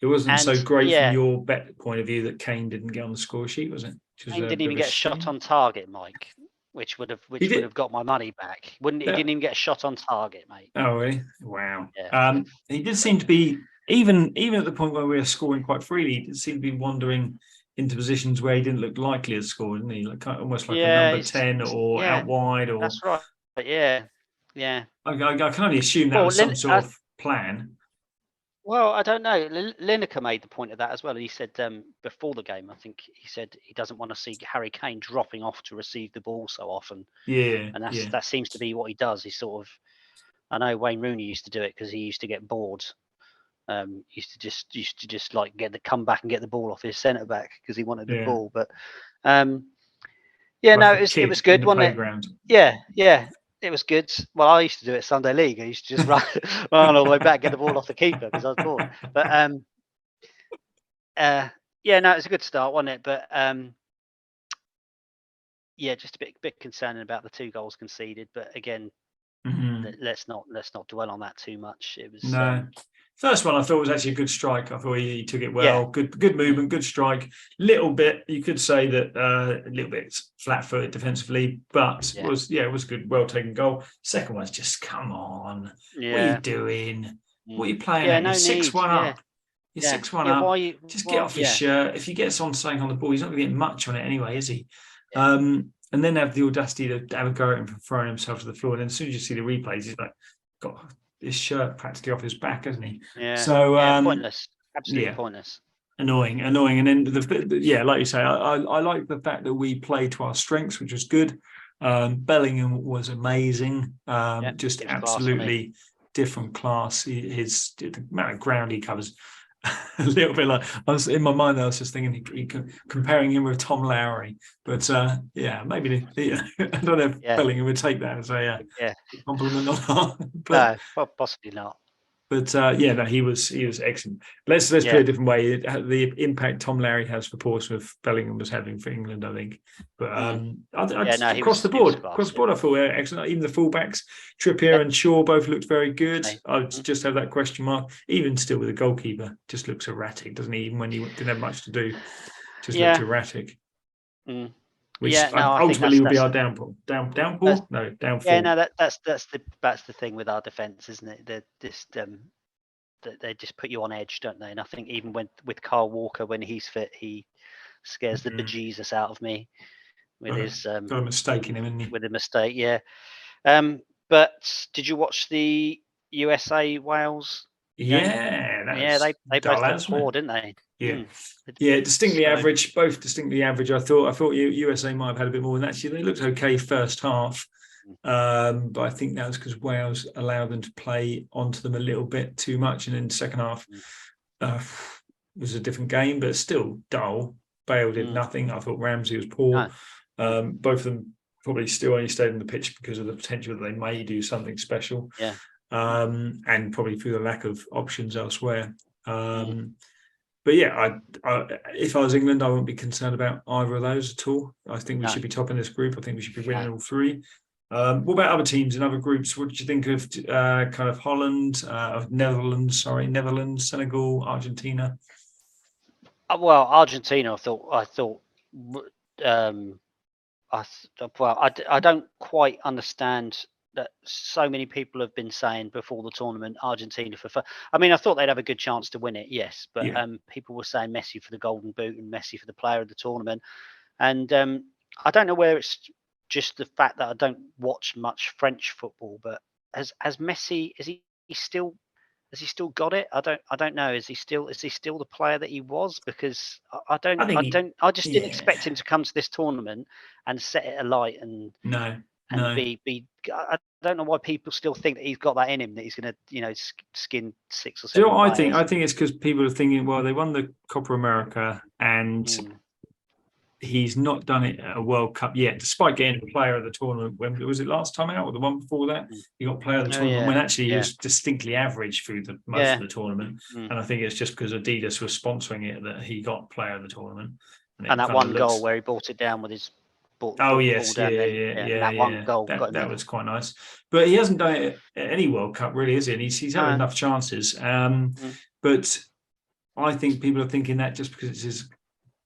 S1: It wasn't so great from your bet point of view that Kane didn't get on the score sheet, was it?
S2: Kane didn't even get a shot on target, Mike, which would have got my money back. He didn't even get a shot on target, mate.
S1: Oh, really? Wow. Yeah. He did seem to be, even at the point where we were scoring quite freely, he did seem to be wandering into positions where he didn't look likely to score, didn't he? Like almost like a number 10 or out wide. Or
S2: that's right. Yeah.
S1: I can only assume that was some sort of plan.
S2: Well, I don't know. Lineker made the point of that as well. He said before the game, I think he said he doesn't want to see Harry Kane dropping off to receive the ball so often.
S1: Yeah,
S2: and that seems to be what he does. He sort of, I know Wayne Rooney used to do it because he used to get bored. Used to just like come back and get the ball off his centre back because he wanted the ball. But it was good, wasn't it? Yeah. It was good. Well, I used to do it Sunday League. I used to just run all the way back, get the ball off the keeper because I was bored. But it was a good start, wasn't it? But just a bit concerning about the 2 goals conceded. But again, let's not dwell on that too much. It was
S1: first one I thought was actually a good strike. I thought he took it well. Good movement, good strike. Little bit, you could say that a little bit flat-footed defensively, but it was good, well taken goal. Second one's just, come on, what are you doing? What are you playing at? You're 6-1 up. You're 6-1 up. Just get off his shirt. If he gets on something on the ball, he's not going to get much on it anyway, is he? And then have the audacity to have a go at him for throwing himself to the floor. And then as soon as you see the replays, he's like got his shirt practically off his back, hasn't he?
S2: Yeah.
S1: So
S2: pointless, absolutely pointless.
S1: Annoying. And then like you say, I like the fact that we played to our strengths, which was good. Bellingham was amazing. Just absolutely different class. The amount of ground he covers. A little bit like in my mind, I was just thinking comparing him with Tom Lowry, but maybe I don't know if Bellingham would take that as a compliment or not. But,
S2: no, possibly not.
S1: But he was excellent. Let's put it a different way. The impact Tom Lowry has for Portsmouth, Bellingham was having for England, I think. But across the board, I thought excellent. Even the fullbacks, Trippier and Shaw, both looked very good. I just have that question mark. Even still with the goalkeeper, just looks erratic, doesn't he? Even when he didn't have much to do, just looked erratic. Which ultimately will be our downfall. Downfall? No, downfall.
S2: Yeah, no, that's the thing with our defence, isn't it? They just put you on edge, don't they? And I think even with Kyle Walker, when he's fit, he scares the bejesus out of me with his
S1: got a mistake in him, isn't he?
S2: With a mistake, yeah. But did you watch the USA Wales?
S1: They
S2: both looked poor, didn't they?
S1: Distinctly average. Both distinctly average. I thought USA might have had a bit more than that. They looked okay first half, but I think that was because Wales allowed them to play onto them a little bit too much, and then second half was a different game, but still dull. Bale did nothing. I thought Ramsey was poor. Both of them probably still only stayed on the pitch because of the potential that they may do something special. And probably through the lack of options elsewhere. But if I was England, I wouldn't be concerned about either of those at all. I think we should be top in this group. I think we should be winning all 3. What about other teams in other groups? What did you think of kind of Holland, of Netherlands, Senegal, Argentina?
S2: Well, Argentina, I thought I don't quite understand that so many people have been saying before the tournament, Argentina I mean, I thought they'd have a good chance to win it, yes, but people were saying Messi for the Golden Boot and Messi for the Player of the Tournament, and I don't know whether it's just the fact that I don't watch much French football, but has Messi has he still got it? I don't know. Is he still the player that he was? Because I just didn't expect him to come to this tournament and set it alight and be. I don't know why people still think that he's got that in him, that he's going to skin 6 or 7.
S1: Do you know what I think? I think it's because people are thinking, well, they won the Copa America and he's not done it at a World Cup yet, despite getting a player of the tournament. When was it last time out, or the one before that? He got player of the tournament when actually he was distinctly average through most of the tournament. And I think it's just because Adidas was sponsoring it that he got player of the tournament.
S2: And that one goal where he brought it down with his ball.
S1: That one goal. That was quite nice. But he hasn't done it at any World Cup, really, is he? And he's had enough chances. But I think people are thinking that just because it's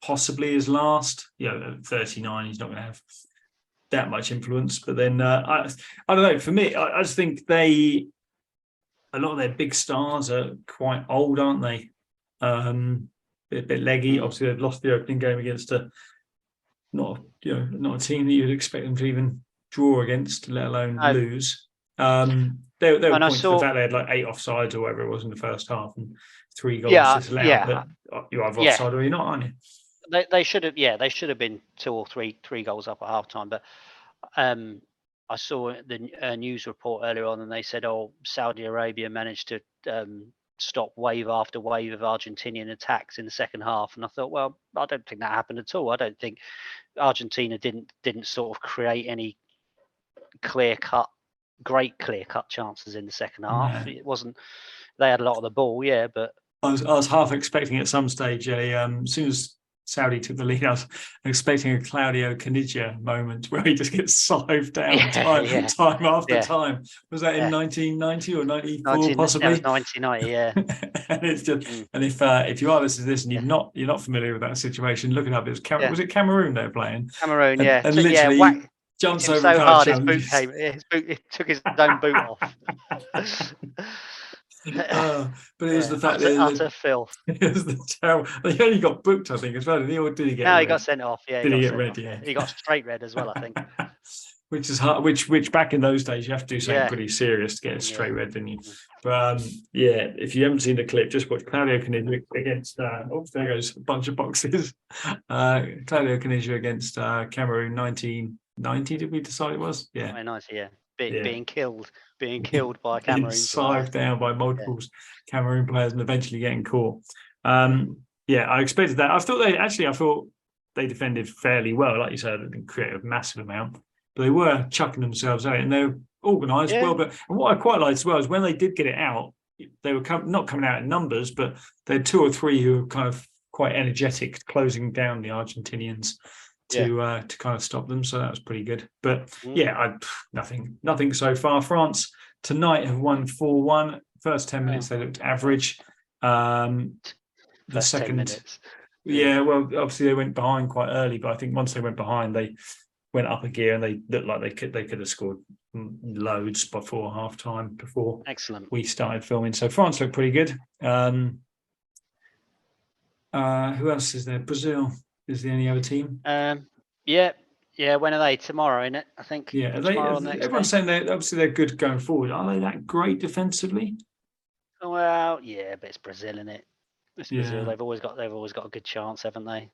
S1: possibly his last, at 39, he's not going to have that much influence. But then I don't know. For me, I just think a lot of their big stars are quite old, aren't they? A bit leggy. Obviously, they've lost the opening game against not a team that you'd expect them to even draw against, let alone lose. They were pointing to the fact they had like 8 offsides or whatever it was in the first half and 3 goals disallowed. But you're either offside or you're not, aren't you?
S2: They should have been 2 or 3 goals up at half time. But I saw the news report earlier on, and they said, Saudi Arabia managed to stop wave after wave of Argentinian attacks in the second half. And I thought, well, I don't think that happened at all. I don't think Argentina didn't sort of create any great clear cut chances in the second half. It wasn't. They had a lot of the ball, but
S1: I was half expecting at some stage as soon as Saudi took the lead, I was expecting a Claudio Caniggia moment where he just gets sived down time after time. Was that in 1990 or 94 possibly?
S2: That was 1990,
S1: and it's just and if you are listening to this and you're not familiar with that situation, look it up. It was was it Cameroon they were playing?
S2: Cameroon,
S1: and literally jumps over
S2: so hard his boot took his own boot off.
S1: But it was the fact that
S2: utter filth.
S1: It was the terrible. He only got booked, I think, as well. Or did he get?
S2: No,
S1: red?
S2: He got sent off. Yeah,
S1: did he get red? Yeah,
S2: he got straight red as well, I think.
S1: Which is hard. Which back in those days you have to do something pretty serious to get a straight red, didn't you? But if you haven't seen the clip, just watch Claudio Caniggia against. There goes a bunch of boxes. Claudio Caniggia against Cameroon, 1990. Did we decide it was? Yeah,
S2: 1990. Yeah. Being killed by Cameroon,
S1: sived down by multiple Cameroon players, and eventually getting caught. I expected that. I thought they defended fairly well, like you said. They didn't create a massive amount, but they were chucking themselves out, and they were organised well. But what I quite liked as well is when they did get it out, they were not coming out in numbers, but they had 2 or 3 who were kind of quite energetic, closing down the Argentinians. To kind of stop them, so that was pretty good. But nothing so far. France tonight have won 4-1. First 10 minutes they looked average. The second
S2: 10 minutes.
S1: Well, obviously they went behind quite early, but I think once they went behind, they went up a gear and they looked like they could have scored loads before half time. Before we started filming, so France looked pretty good. Who else is there? Brazil is the only other team.
S2: When are they? Tomorrow, isn't it? I think.
S1: Yeah, everyone's saying they're good going forward. Are they that great defensively?
S2: Well, but it's Brazil, isn't it? It's Brazil. They've always got a good chance, haven't they?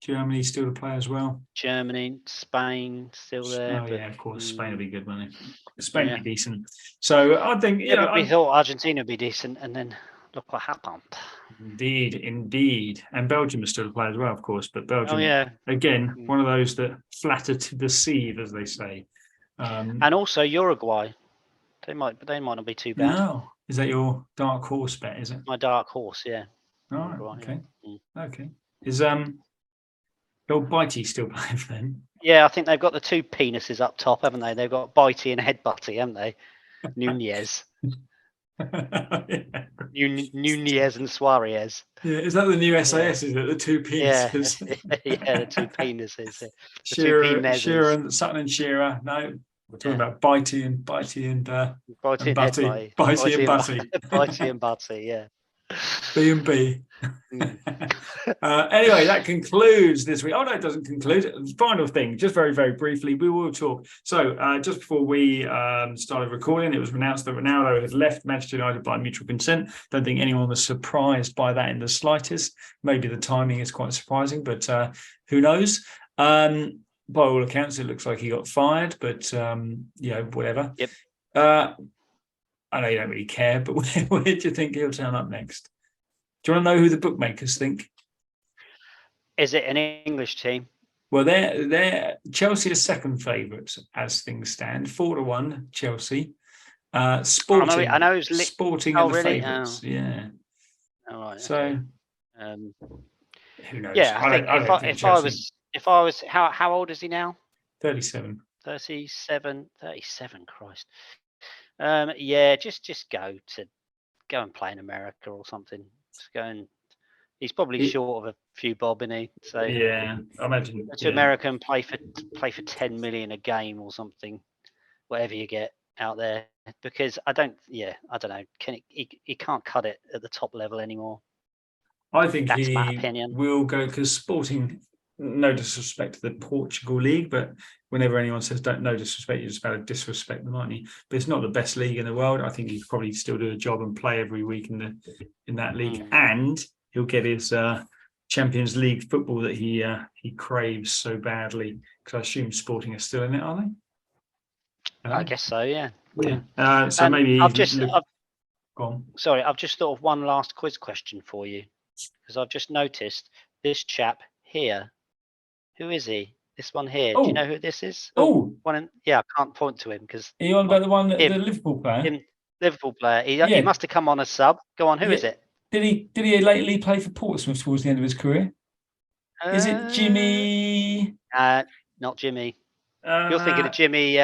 S1: Germany still to play as well.
S2: Germany, Spain still there.
S1: Of course, Spain will be good, won't it? Spain will be decent. So I think
S2: we thought Argentina would be decent, and then look what happened.
S1: Indeed. And Belgium is still to play as well, of course. But Belgium, again, one of those that flatter to deceive, as they say.
S2: And also Uruguay. They might not be too bad.
S1: No. Is that your dark horse bet, is it?
S2: My dark horse, yeah.
S1: All right, okay. Okay. Is old Bitey still playing for them?
S2: Yeah, I think they've got the 2 penises up top, haven't they? They've got Bitey and Headbutty, haven't they? Nunez. Nunez and Suarez.
S1: Yeah, is that the new SAS? Is it the two penises?
S2: Yeah, the two penises. The
S1: Shearer,
S2: two
S1: Shearer,
S2: penezes.
S1: and Sutton and Shearer. No, we're talking
S2: Yeah.
S1: about Bitey and
S2: Bitey
S1: Butty,
S2: and
S1: Bitey and Butty,
S2: Bitey and Butty, yeah.
S1: B and B.
S2: Mm.
S1: Anyway, that concludes this week. Oh, no, it doesn't conclude. Final thing, just very, very briefly, we will talk. So just before we started recording, it was announced that Ronaldo has left Manchester United by mutual consent. Don't think anyone was surprised by that in the slightest. Maybe the timing is quite surprising, but who knows? By all accounts, it looks like he got fired, but whatever.
S2: Yep.
S1: I know you don't really care, but where do you think he'll turn up next? Do you want to know who the bookmakers think?
S2: Is it an English team?
S1: Well, they're Chelsea are second favourites as things stand, 4-1 Chelsea. Sporting,
S2: I know
S1: Sporting
S2: oh,
S1: are the
S2: really?
S1: favourites.
S2: Oh.
S1: Yeah.
S2: All right.
S1: So
S2: okay.
S1: Who knows?
S2: Yeah, I think if I was how old is he now?
S1: 37.
S2: 37. Christ. Yeah, just go and play in America or something. Just go and he's probably short of a few bob, isn't he? So
S1: yeah, I imagine
S2: go to America and play for 10 million a game or something, whatever you get out there. Because I don't know. He can't cut it at the top level anymore.
S1: I think
S2: that's my
S1: he
S2: opinion.
S1: will go because Sporting. No disrespect to the Portugal league, but whenever anyone says no disrespect, you're just about to disrespect them, aren't you? But it's not the best league in the world. I think he could probably still do a job and play every week in that league, and he'll get his Champions League football that he craves so badly. Because I assume Sporting are still in it, are they?
S2: I guess so. Yeah.
S1: So maybe
S2: I've just
S1: thought
S2: of one last quiz question for you, because I've just noticed this chap here. Who is he? This one here. Do you know who this is? I can't point to him because.
S1: Are you on about the Liverpool player?
S2: Liverpool player. He must have come on as sub. Go on. Who is it?
S1: Did he lately play for Portsmouth towards the end of his career? Is it Jimmy?
S2: Not Jimmy. You're thinking of Jimmy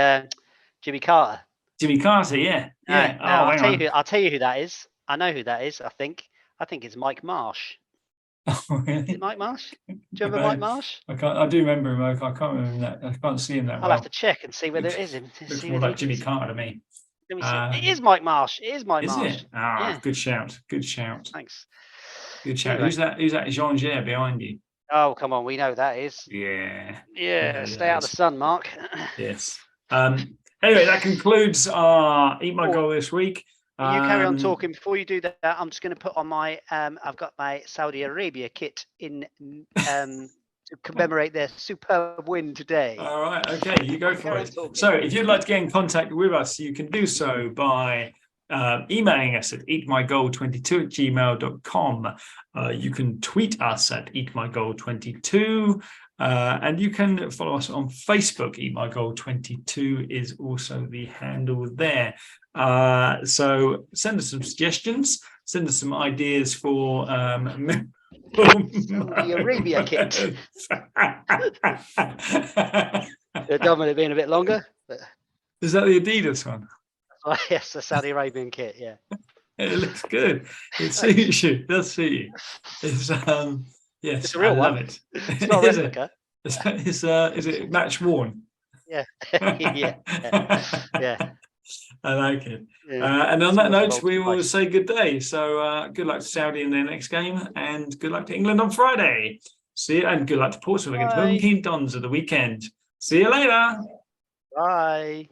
S2: Carter.
S1: Jimmy Carter, yeah.
S2: I'll tell you who that is. I know who that is. I think it's Mike Marsh.
S1: Oh, really?
S2: Is it Mike Marsh? Do you remember Mike Marsh?
S1: I do remember him. I can't remember that. I can't see him that well.
S2: I'll have to check and see whether it is him.
S1: Looks more like Jimmy Carter to me.
S2: Let me see. It is Mike Marsh. Is
S1: it?
S2: Yeah.
S1: Good shout.
S2: Thanks.
S1: Good shout. Anyway. Who's that Jean-Pierre behind you?
S2: Oh, come on. We know that is.
S1: Yeah.
S2: Stay out of the sun, Mark.
S1: Yes. Anyway, that concludes our Eat My Goal this week.
S2: You carry on talking. Before you do that, I'm just going to put on my. I've got my Saudi Arabia kit in to commemorate their superb win today.
S1: All right. Okay, you go for it. So, if you'd like to get in contact with us, you can do so by emailing us at eatmygoal22@gmail.com. You can tweet us at eatmygoal22. And you can follow us on Facebook. Eat My Goal 22 is also the handle there. So send us some suggestions. Send us some ideas for
S2: Saudi Arabia kit. The dominant being a bit longer. But...
S1: Is that the Adidas one?
S2: Oh, yes, the Saudi Arabian kit. Yeah.
S1: It looks good. It suits you. It does suit you. It's yes,
S2: it's a real
S1: love
S2: one.
S1: it.
S2: It's not a replica.
S1: Is it match worn?
S2: Yeah. Yeah.
S1: I like it.
S2: Yeah.
S1: And on that note, we will say good day. So good luck to Saudi in their next game, and good luck to England on Friday. See you, and good luck to Portsmouth against Milton Keynes Dons at the weekend. See you later.
S2: Bye.